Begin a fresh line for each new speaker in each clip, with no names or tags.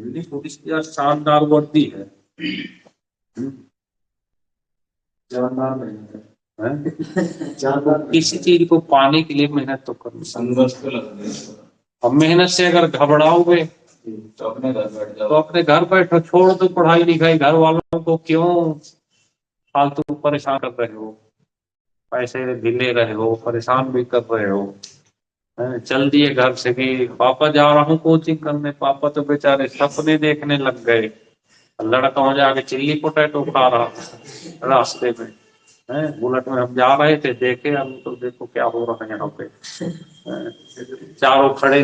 Delhi police की यार शानदार वर्दी है। जानदार मेहनत है। किसी चीज को पाने के लिए मेहनत तो करनी, संघर्ष तो लगता है। अब मेहनत से अगर घबराओगे तो अपने घर बैठ जाओ, तो अपने घर बैठो, छोड़ दो पढ़ाई लिखाई। घर वालों को क्यों फालतू परेशान कर रहे हो, पैसे भी ले रहे हो, परेशान भी कर रहे हो। चल दिए घर से कि पापा जा रहा हूँ कोचिंग करने, पापा तो बेचारे सपने देखने लग गए। लड़का वहां जाके चिल्ली पोटैटो खा रहा था रास्ते में। बुलेट में हम जा रहे थे, देखे हम तो देखो क्या हो रहा है यहाँ पे। चारों खड़े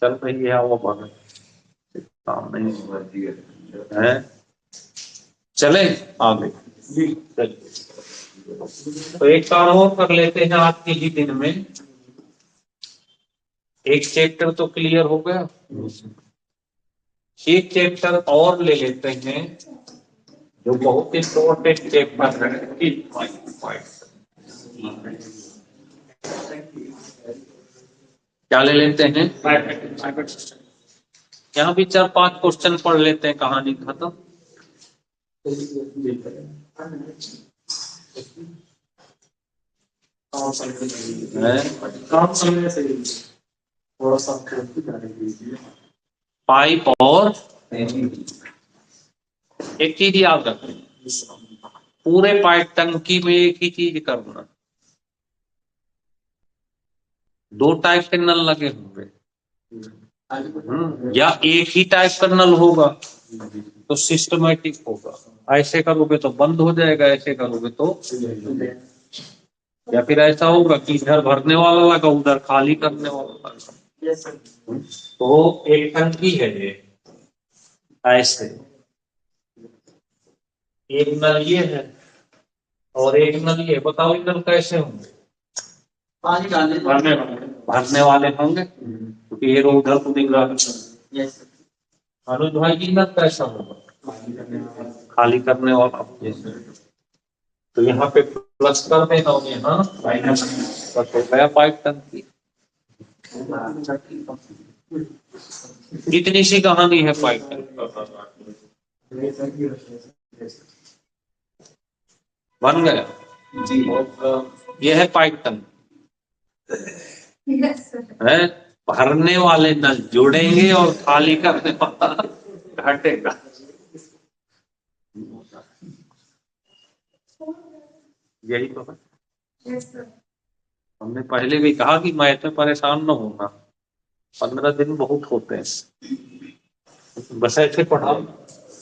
चल रही है वो भगत, काम नहीं है। चले आगे जी, तो एक काम और कर लेते हैं आज के ही दिन में। एक चैप्टर तो क्लियर हो गया, एक चैप्टर और ले लेते हैं जो बहुत इंपॉर्टेंट चैप्टर है। क्या ले लेते हैं? यहाँ भी 4-5 क्वेश्चन पढ़ लेते हैं, कहानी खत्म। थोड़ा सा पाइप और एक चीज याद रखें, पूरे पाइप टंकी में एक ही चीज करना। 2 टाइप के नल लगे होंगे, या एक ही टाइप का नल होगा तो सिस्टमेटिक होगा। ऐसे करोगे तो बंद हो जाएगा, ऐसे करोगे तो, या फिर ऐसा होगा कि इधर भरने वाला लगा, उधर खाली करने वाला लगा। तो एक टंकी है ये, ऐसे एक नल ये है और एक नल ये। बताओ ये नल कैसे होंगे? पानी डालने भरने वाले होंगे, क्योंकि ये उधर को दिख रहा है। अनुज भाई जी नल कैसा होगा? खाली करने वाला। तो यहाँ पे प्लस कर देना, यहाँ माइनस कर गया पाइप टंकी। कितनी सी कहानी है पाइप टंकी, बन गया जी। ये है पाइप टंकी है, भरने वाले नल जुड़ेंगे और खाली करने वाला घटेगा। यही तो है। हमने पहले भी कहा कि मैथ में परेशान न होना, 15 दिन बहुत होते हैं, बस ऐसे पढ़ाओ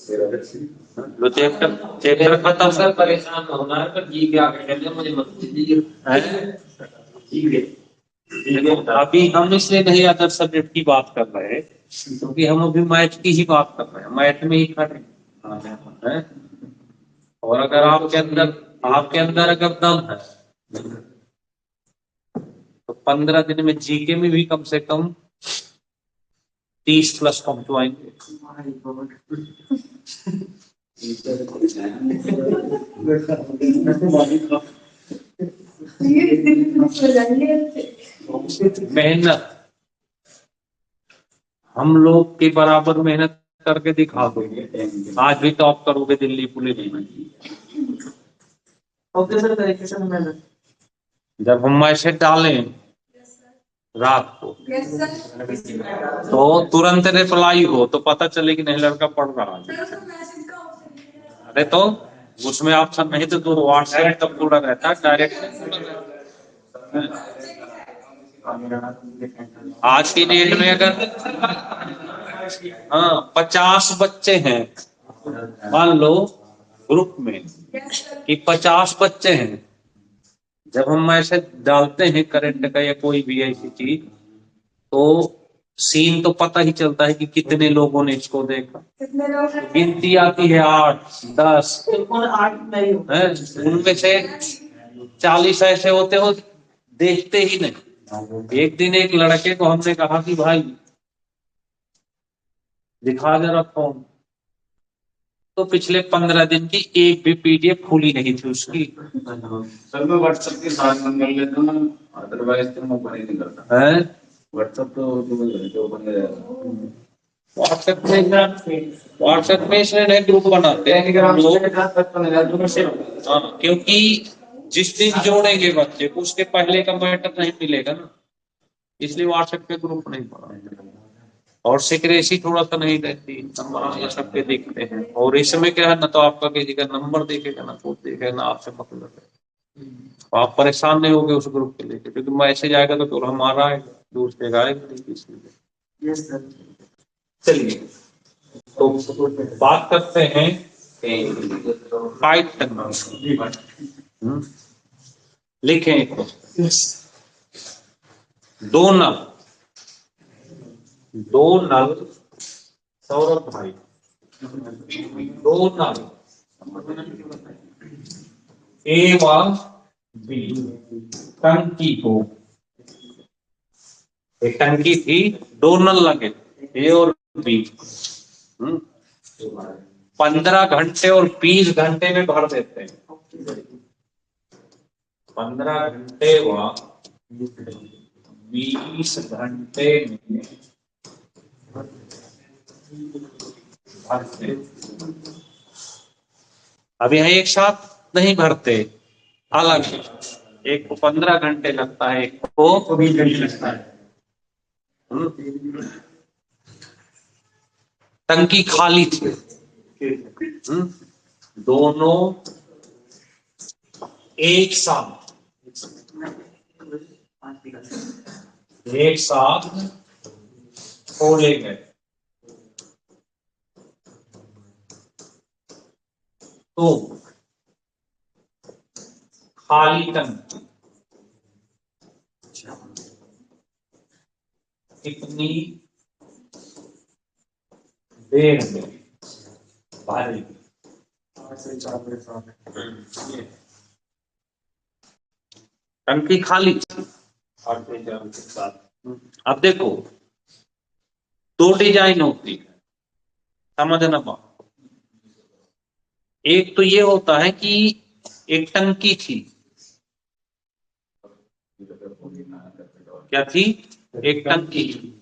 जो चैप्टर खत्म। सर परेशान होना है तो जी क्या कहते हैं, मुझे मत कीजिए। अभी हम इसलिए नहीं अदर सब्जेक्ट की बात कर रहे हैं, क्योंकि हम अभी मैथ की ही बात कर रहे हैं, मैथ में ही खड़े हैं। और अगर आपके अंदर अगर दम है तो 15 दिन में जीके में भी कम से कम 30 प्लस पहुंचवाएंगे। मेहनत हम लोग के बराबर मेहनत करके दिखा दो, आज भी टॉप करोगे दिल्ली पुलिस में। ओके सर, तरीके से मेहनत जब हम मैसेज डालें रात को तो तुरंत रिप्लाई हो, तो पता चले कि नहीं लड़का पढ़ रहा है। अरे तो उसमें ऑप्शन नहीं तो व्हाट्सएप तब पूरा रहता है, डायरेक्ट। आज की डेट में अगर 50 बच्चे हैं, मान लो ग्रुप में कि 50 बच्चे हैं, जब हम मैसेज डालते हैं करंट का या कोई भी ऐसी चीज, तो सीन तो पता ही चलता है कि कितने लोगों ने इसको देखा। गिनती आती है 8, 10, उनमें से 40 ऐसे होते हो देखते ही नहीं। एक दिन एक लड़के को हमने कहा कि भाई दिखा जरा फोन, तो पिछले 15 दिन की एक भी पीडीएफ खुली नहीं थी उसकी। सर मैं व्हाट्सएप के साथ कर लेता हूँ, अदरवाइज तो मैं नहीं करता है। व्हाट्सएप जो बने व्हाट्सएप में इसलिए नए ग्रुप बनाते हैं लोग। हाँ, क्योंकि जिस दिन जोड़ेंगे बच्चे को उसके पहले का मैटर नहीं मिलेगा ना, इसलिए व्हाट्सएप पे ग्रुप नहीं बना। और सिक्रेसी थोड़ा सा नहीं रहती, नंबर ये सबके दिखते हैं। और इसमें क्या है ना, तो आपका किसी का नंबर देखेगा ना कुछ देखेगा ना, आपसे मतलब है। तो आप परेशान नहीं होगे उस ग्रुप के लेके, क्योंकि मैसेज आएगा तो केवल हमारा आएगा, दूसरे का आएगा नहीं, इसलिए। चलिए, तो बात करते हैं पाइथन। लिखें, दो नल, दो नल, सौरभ भाई, दो नल ए व बी, टंकी को, एक टंकी थी, दो नल लगे ए और बी, 15 घंटे और 20 घंटे में भर देते हैं। 15 घंटे व 20 घंटे में भरते। अब यहाँ एक साथ नहीं भरते, अलग, एक को 15 घंटे लगता है, एक को 20 घंटे लगता है। टंकी खाली थी, दोनों एक साथ खोले गए, तो खाली टंकी कितनी देर में भरेगी? टंकी खाली थी। अब देखो, दो डिजाइन होती है, समझना बात। एक तो ये होता है कि एक टंकी थी, क्या थी? एक टंकी थी,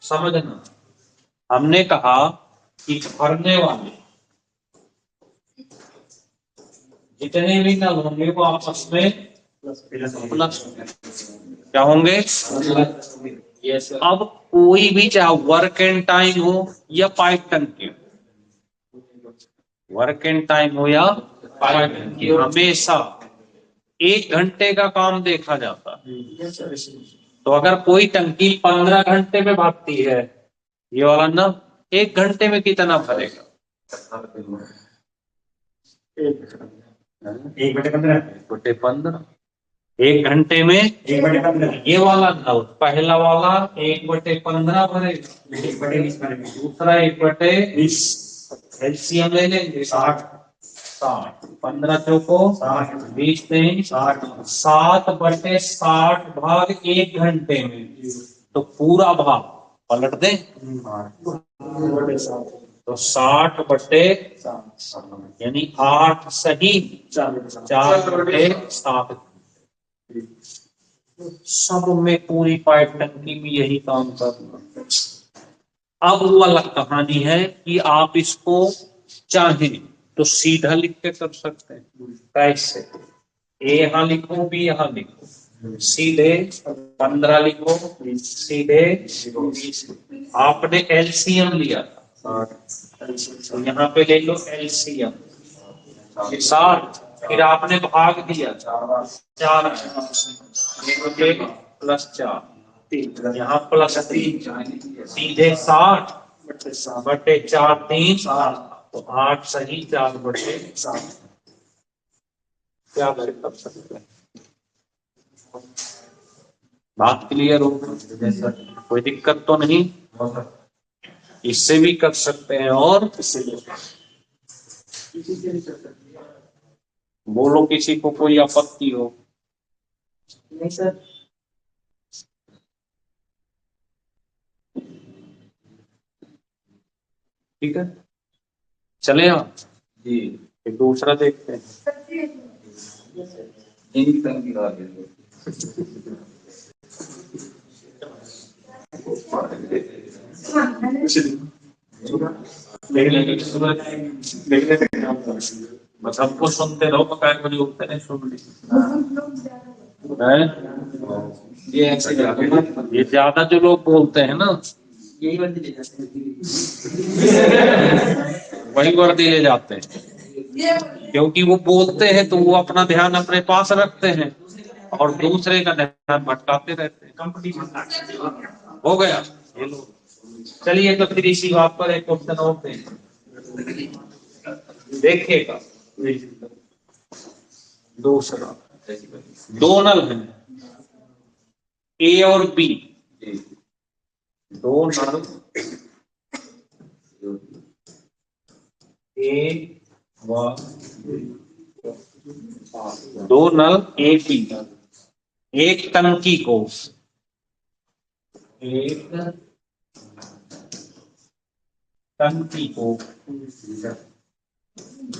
समझना। हमने कहा कि भरने वाले जितने भी नल होंगे वो आपस में प्लस क्या होंगे? अब कोई भी, चाहे वर्क एंड टाइम हो या पाइप टंकी, वर्क एंड टाइम हो या पाइप टंकी, हमेशा 1 घंटे का काम देखा जाता है। तो अगर कोई टंकी 15 घंटे में भरती है, ये वाला ना 1 घंटे में कितना भरेगा? 1/15, 1 घंटे में 1/15। ये वाला नल पहला वाला 1/15 भरेगा, 1/20 भरेगा, दूसरा 1/20। एलसीएम ले लेंगे, 60 15 चौको 20 3 60/60 भाग 1 घंटे में, तो पूरा भाग पलट दे, तो 60/7 यानी 8 सही 4/7। सब में पूरी पाइप टंकी में यही काम करना। अब वो अलग कहानी है कि आप इसको चाहें तो सीधा लिख के कर सकते हैं। कैसे? ए यहां लिखो, बी यहां लिखो, सीधे 15 लिखो, सीधे 20। आपने एलसीएम लिया था, तो यहाँ पे ले लो एलसीएम 60, फिर आपने भाग दिया 4 +4, यहाँ +3, सीधे 60/4 3, तो 8 सही 4/7। क्या कर सकते हैं? बात क्लियर हो? कोई दिक्कत तो नहीं? इससे भी कर सकते हैं और इससे भी। बोलो किसी को कोई आपत्ति हो? नहीं सर। ठीक है, चले आप जी। एक दूसरा देखते हैं। बस हमको सुनते रहो, पकाए मुझे उठते नहीं सुन ली है। ये ऐसे ये ज्यादा जो लोग बोलते हैं ना, यही वर्दी ले जाते हैं, वही वर्दी ले जाते हैं, क्योंकि वो बोलते हैं तो वो अपना ध्यान अपने पास रखते हैं और दूसरे का ध्यान भटकाते रहते हैं। कंपटीशन हो गया ये लोग। चलिए तो फिर इसी बात पर एक क्वेश्चन और देखिएगा। दूसरा, दो नल हैं ए और बी, दो नल ए व दो नल ए बी, एक टंकी को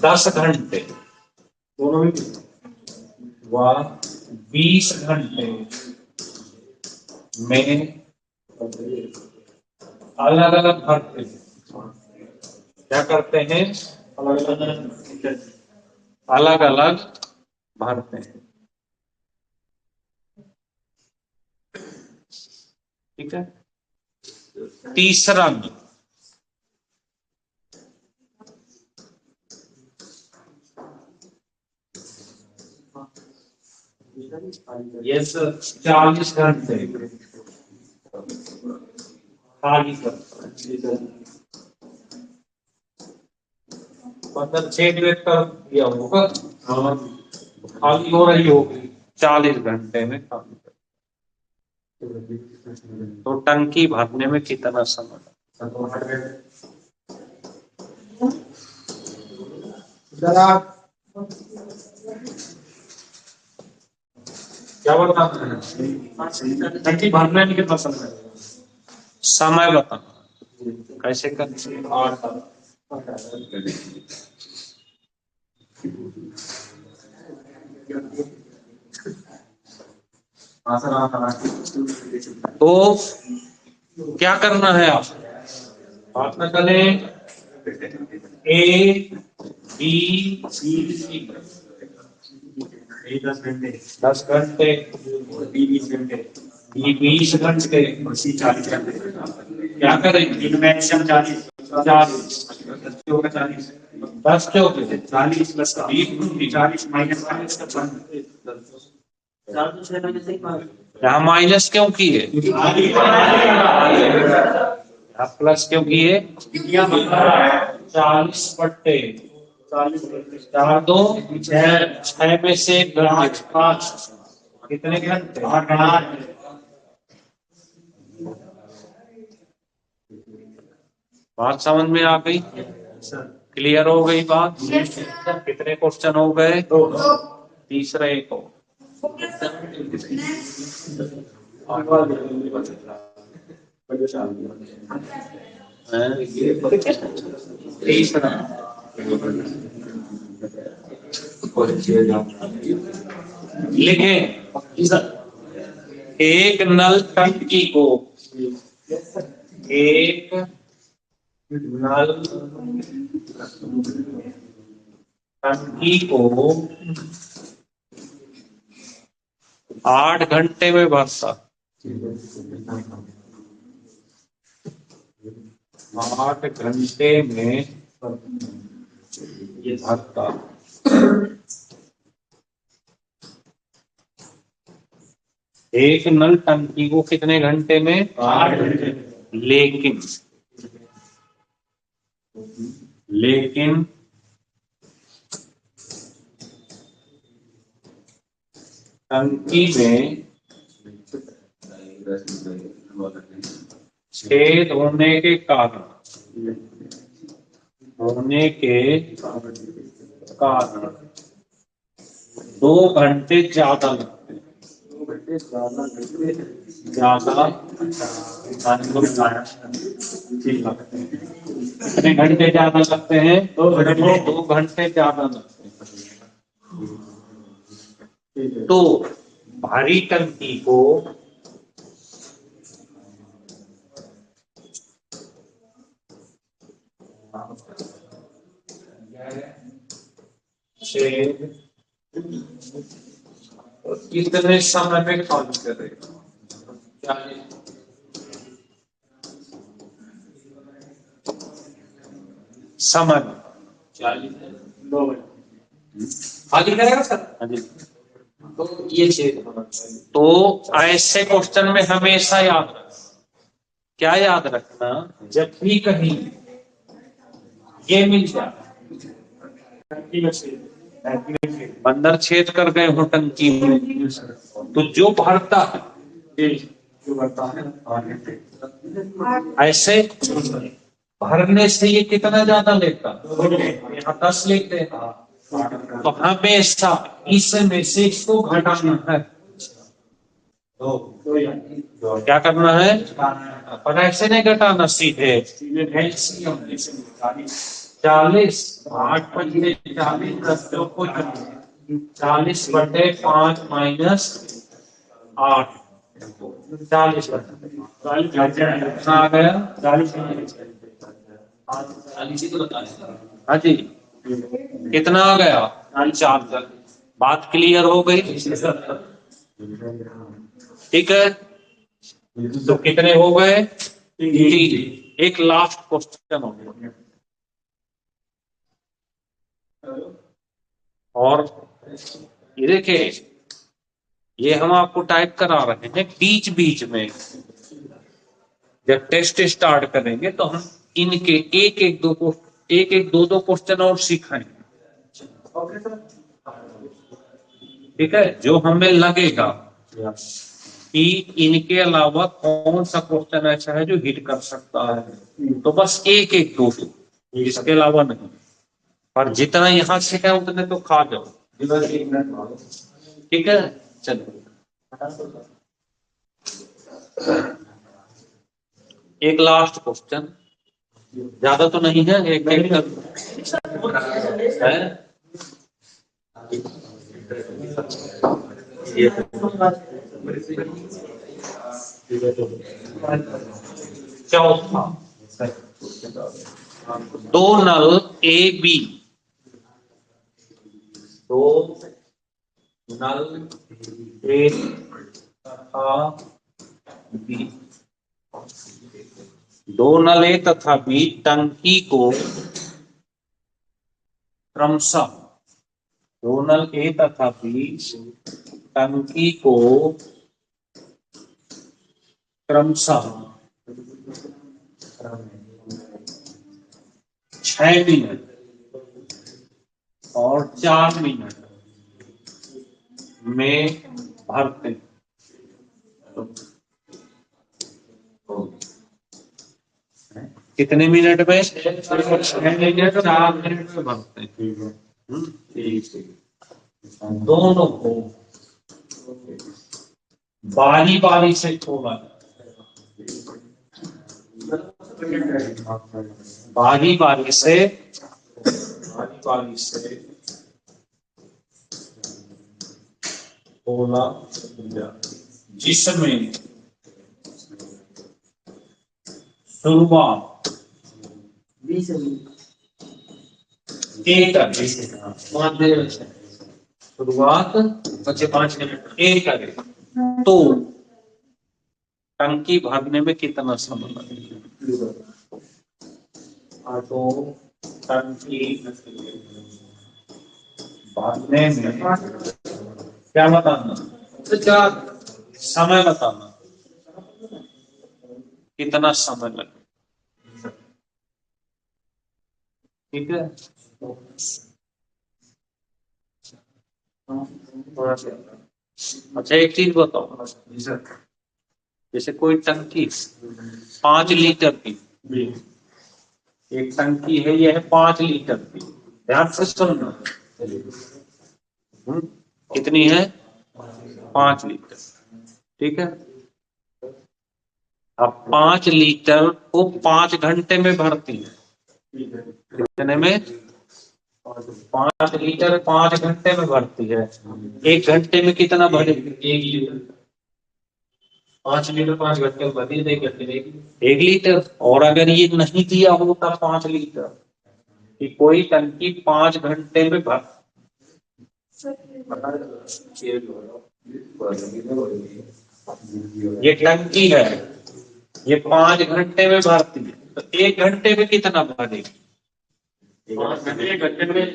10 घंटे व 20 घंटे में अलग अलग भरते हैं। क्या करते हैं? अलग अलग भरते हैं। ठीक है। तीसरा में ये 40 घंटे खाली मतलब 6 मिनट का दिया होगा, खाली हो रही होगी 40 घंटे में खाली। तो टंकी भरने में कितना समय? क्या बताना है? टंकी भरने में कितना समय? समय बताना कैसे करते? तो क्या करना है आप? बात में करें ए बी सी 10 घंटे बी 20 घंटे, बी 20 घंटे और सी 40 घंटे। क्या करें? इनमें 40 10 चौके 40 प्लस 40 माइनस यहाँ माइनस क्यों किए? प्लस क्यों किए? 40 बट्टे 4 2 6 में से 5 कितने घंटे? 8। बात समझ में आ गई? क्लियर हो गई बात? कितने क्वेश्चन हो गए? तीसरा एक हो। लिखें, एक नल टंकी को, एक नल टंकी को 8 घंटे में भरता, 8 घंटे में ये भरता। एक नल टंकी को कितने घंटे में? 8 घंटे। लेकिन टंकी में छेद होने के कारण 2 घंटे ज्यादा लगते हैं। कितने घंटे ज्यादा लगते हैं? 2 घंटे ज्यादा लगते हैं। तो भारी टंकी को कितने समय में खाली करेगा? समय 40 खाली करेगा सर। तो ये चीज तो ऐसे क्वेश्चन में हमेशा याद रखना, क्या याद रखना, जब भी कहीं ये मिल जाए, बंदर छेद कर गए हो टंकी में, तो जो भरता है ऐसे भरने से ये कितना ज्यादा लेता, यहाँ 10 लेते हैं, तो हमेशा इसमें से इसको घटाना है। क्या करना है? पर ऐसे नहीं घटाना, सीधे 40 8 पंजे 40 10 को 40/5 माइनस 8 40 कितना आ गया? 40। हाँ जी, कितना आ गया? 4। बात क्लियर हो गई? ठीक है, तो कितने हो गए? 3। एक लास्ट क्वेश्चन हो गया, और ये देखिए, ये हम आपको टाइप करा रहे हैं। बीच बीच में जब टेस्ट स्टार्ट करेंगे तो हम इनके एक एक दो क्वेश्चन और सिखाएंगे। ठीक है, जो हमें लगेगा कि इनके अलावा कौन सा क्वेश्चन ऐसा है जो हिट कर सकता है, तो बस एक दो, इसके अलावा नहीं। पर जितना यहां से है उतने तो खा जाओ। ठीक है, चलो एक लास्ट क्वेश्चन, ज्यादा तो नहीं है, एक है। चौथा, 2 नल ए बी, 2 नल ए तथा बी, 2 नल ए तथा बी टंकी को क्रमशः, 2 नल ए तथा बी टंकी को क्रमशः 6 मिनट और 4 मिनट में भरते हैं। कितने मिनट में? 6 मिनट 4 मिनट में भरते हैं। दोनों को बारी बारी से खोला, बारी बारी से खोला, जिसमें शुरुआत शुरुआत 5 मिनट एक करे, तो टंकी भरने में कितना समय लगेगा? तो टंकी भरने में क्या बताना? समय बताना, कितना समय लगेगा। ठीक है, अच्छा एक चीज बताओ, जैसे कोई टंकी 5 लीटर की, एक टंकी है, यह है 5 लीटर की, ध्यान से सुनना। कितनी है? 5 लीटर। ठीक है, अब 5 लीटर को 5 घंटे में भरती है। कितने में? 5 लीटर 5 घंटे में भरती है। 1 घंटे में कितना भरेगी? 1 लीटर। 5 लीटर 5 घंटे में भरती है, 1 लीटर। और अगर ये नहीं दिया होता 5 लीटर कि कोई टंकी 5 घंटे में भर, ये टंकी है, ये 5 घंटे में भरती है, तो 1 घंटे में कितना भरेगी? 1 घंटे में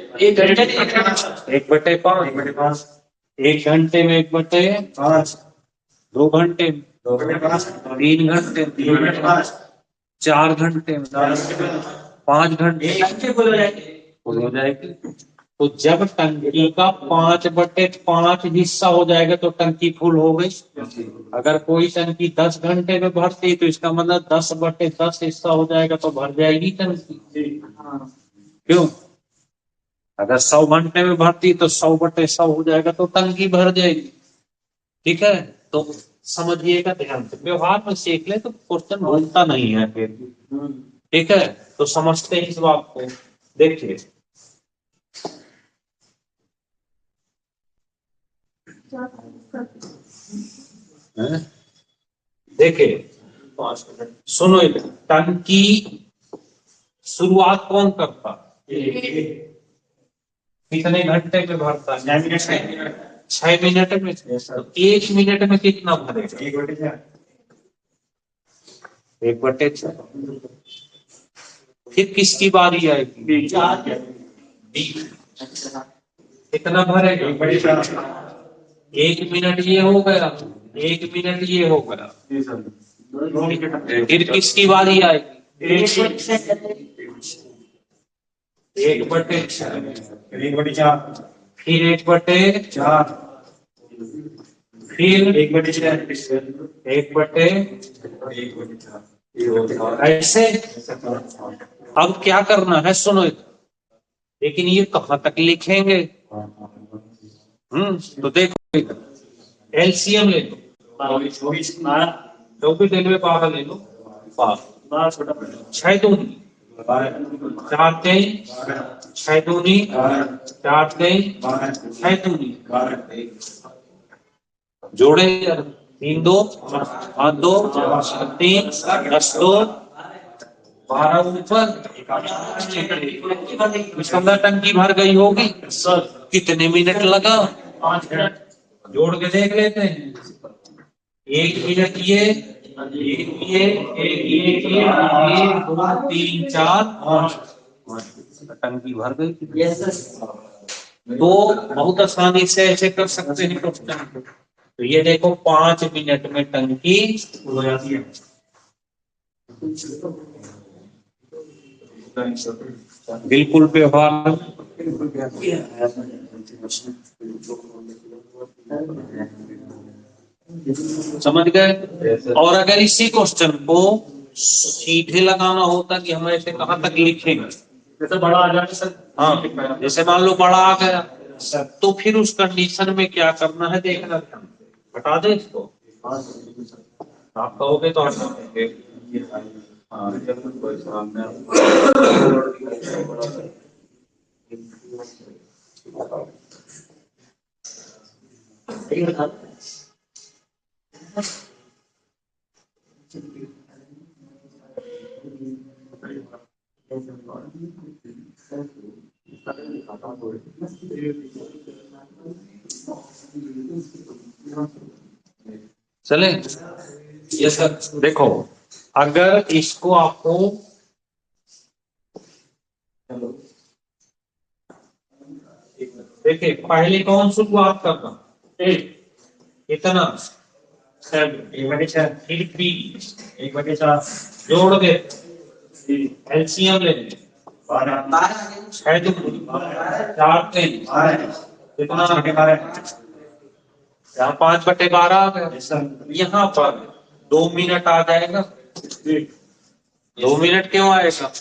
1/5। 1 घंटे में 1/5। 2 घंटे में 3 घंटे, 4 घंटे में 5 घंटे फुल हो जाएगी। तो जब टंकी का 5/5 हिस्सा हो जाएगा तो टंकी फुल हो गई। अगर कोई टंकी 10 घंटे में भरती तो इसका मतलब 10/10 हिस्सा हो जाएगा तो भर जाएगी टंकी। क्यों? अगर 100 घंटे में भरती तो 100/100 हो जाएगा तो टंकी भर जाएगी। ठीक है, तो समझिएगा ध्यान से, व्यवहार में सीख ले तो क्वेश्चन भूलता नहीं है फिर। ठीक है, तो समझते हैं इस बात को। देखिए देखिए सुनो, टंकी शुरुआत कौन करता? कितने घंटे में भरता? 6 मिनट में। तो 1 मिनट में कितना भरेगा? 1/6। फिर किसकी बारी आएगी? कितना भरेगा? 1 मिनट ये हो गया, 1 मिनट ये हो गया। फिर किसकी बारी आएगी? 1/4। फिर 1/4। फिर 1/4। ऐसे। अब क्या करना है सुनो, लेकिन ये कहां तक लिखेंगे? तो देखो, एलसीएम ले लो, 24 ले लो, 12 ले लो, 6 दूनी 4 3, 6 दूनी 4 3, 6 दूनी जोड़े 3 2 5 2 3 10 2 12 ऊपर। इसका मतलब टंकी भर गई होगी। कितने मिनट लगा? 5 मिनट। जोड़ के देख लेते हैं। 1 मिनट ये, 1 2 3 4 5 टंकी भर गई। तो बहुत आसानी से ऐसे कर सकते हैं क्वेश्चन। तो ये देखो 5 मिनट में टंकी हो जाती है। बिल्कुल व्यवहार समझ गए। और अगर इसी क्वेश्चन को सीधे लगाना होता कि हम ऐसे कहां तक लिखेंगे, जैसे बड़ा आ जाए सर। हाँ, जैसे मान लो बड़ा आ गया तो फिर उस कंडीशन में क्या करना है देखना। हटा दे इसको, आप कहोगे तो हटा देंगे। चले ये सर। देखो अगर इसको आपको, देखिए पहले कौन शुरुआत करना? इतना 1/6 जोड़ दे, एलसीएम ले लें। 6 2 4 3 कितना? 5/12 आ गया। यहाँ पर 2 मिनट आ जाएगा। 2 मिनट क्यों आएगा?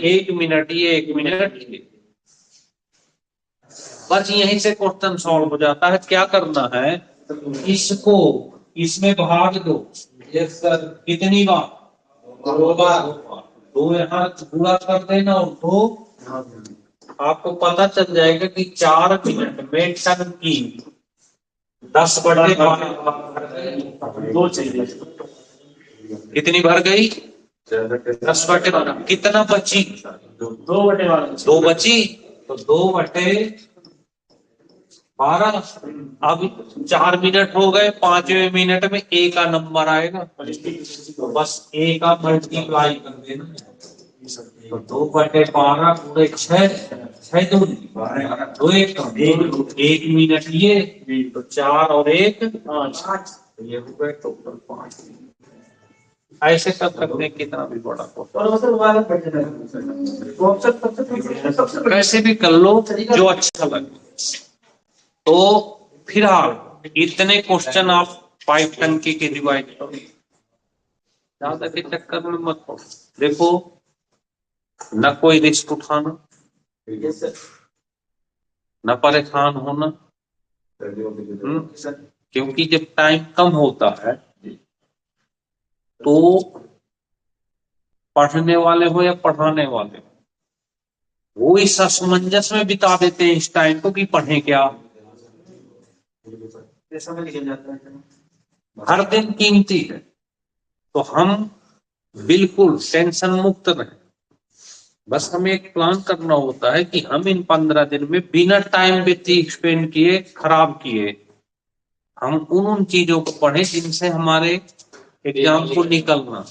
1 मिनट ये, 1 मिनट ये। बस यहीं से क्वेश्चन सॉल्व हो जाता है। क्या करना है? इसको इसमें भाग दो। Yes sir. कितनी बार? 2 बार। 2 यहाँ पूरा कर देना और 2 आपको पता चल जाएगा कि 4 मिनट में टंकी 10/12 दो चाहिए। कितनी भर गई? 10/12। कितना बची? 2/12। 2 बची तो 2/12। अब 4 मिनट हो गए, 5वें मिनट में ए का नंबर आएगा, तो बस ए का मल्टीप्लाई कर देना। तो 2/12 पूरे 6 2 दो 1 मिनट ये, तो 4 और 1 5, ये हो गए टोटल 5। ऐसे कर सकते हैं कितना भी बड़ा कैसे भी कर लो जो अच्छा लगे। तो फिलहाल इतने क्वेश्चन आप पाइप टंकी के डिवाइड करो, ज्यादा के चक्कर में मत पड़ो। देखो न कोई रिस्क उठाना, न परेशान होना, क्योंकि जब टाइम कम होता है तो पढ़ने वाले हो या पढ़ाने वाले हो, वो इस असमंजस में बिता देते हैं इस टाइम को कि पढ़े क्या। समय निकल जाता है, हर दिन कीमती है। तो हम बिल्कुल टेंशन मुक्त रहें। बस हमें एक प्लान करना होता है कि हम इन 15 दिन में बिना टाइम स्पेंड किए, खराब किए, हम उन चीजों को पढ़ें जिनसे हमारे एग्जाम को निकलना।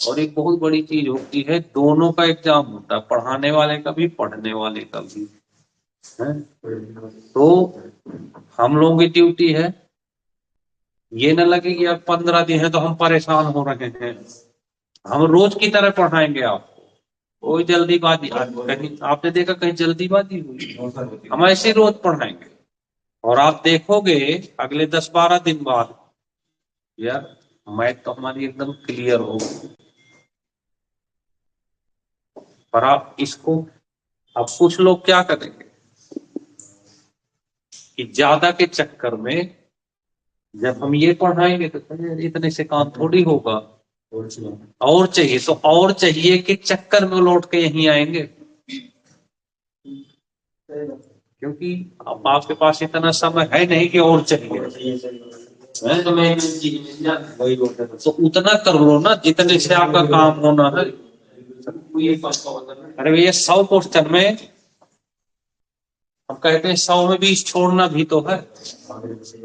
और एक बहुत बड़ी चीज होती है, दोनों का एग्जाम होता है, पढ़ाने वाले का भी, पढ़ने वाले का भी है। तो हम लोगों की ड्यूटी है, ये न लगे कि अब 15 दिन है तो हम परेशान हो रहे हैं। हम रोज की तरह पढ़ाएंगे आपको, कोई जल्दीबाजी कहीं आपने देखा कहीं जल्दीबाजी हुई? हम ऐसे रोज पढ़ाएंगे और आप देखोगे अगले 10-12 दिन बाद यार मैथ तो हमारी एकदम क्लियर हो। पर आप इसको, अब कुछ लोग क्या करेंगे कि ज्यादा के चक्कर में जब हम ये पढ़ाएंगे तो इतने से काम थोड़ी होगा, और चाहिए तो और चाहिए कि चक्कर में लौट के यहीं आएंगे। क्योंकि अब आपके पास इतना समय है नहीं कि और चाहिए, तो उतना कर लो ना जितने से आपका काम होना है। अरे भैया 100 क्वेश्चन में हम कहते हैं 100 में 20 छोड़ना भी तो है,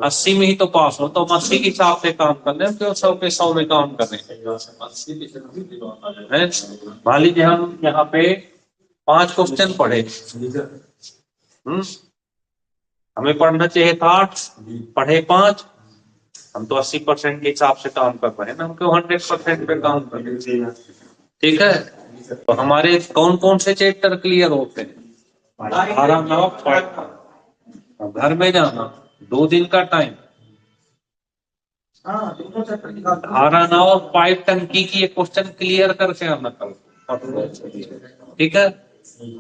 80 में ही तो पास हो, तो 80 के हिसाब से काम कर रहे हैं, क्यों 100 के 100 में काम कर रहे हैं। मान लीजिए हम यहाँ पे 5 क्वेश्चन पढ़े, हमें पढ़ना चाहिए था 8, पढ़े 5, हम तो 80% के हिसाब से काम कर रहे हैं ना, हम क्यों 100% पे काम कर रहे हैं। ठीक है, तो हमारे कौन कौन से चैप्टर क्लियर होते हैं? 18, 9, 5। घर में जाना 2 दिन का टाइम, 18, 9 और 5 टंकी की ये क्वेश्चन क्लियर करके आना कल। ठीक है,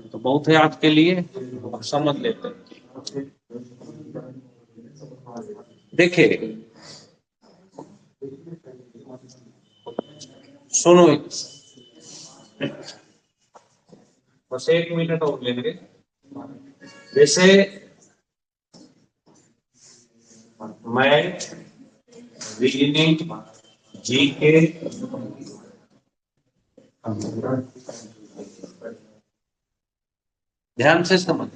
तो बहुत है आज के लिए, अब समझ लेते हैं। देखिए सुनो, बस 1 मिनट और लेंगे। जैसे मैथ, रीजनिंग, जीके, ध्यान से समझ।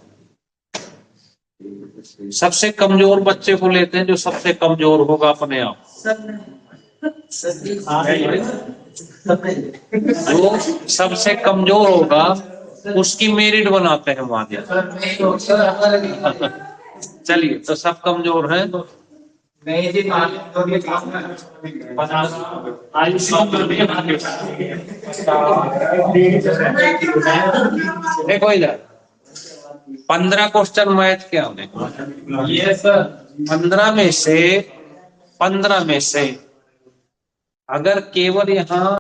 सबसे कमजोर बच्चे को लेते हैं, जो सबसे कमजोर होगा अपने आप, जो सबसे कमजोर होगा उसकी मेरिट बनाते हैं वहां। चलिए, तो सब कमजोर हैं। देखो इधर 15 क्वेश्चन मैथ के आने, ये सर 15 में से अगर केवल यहाँ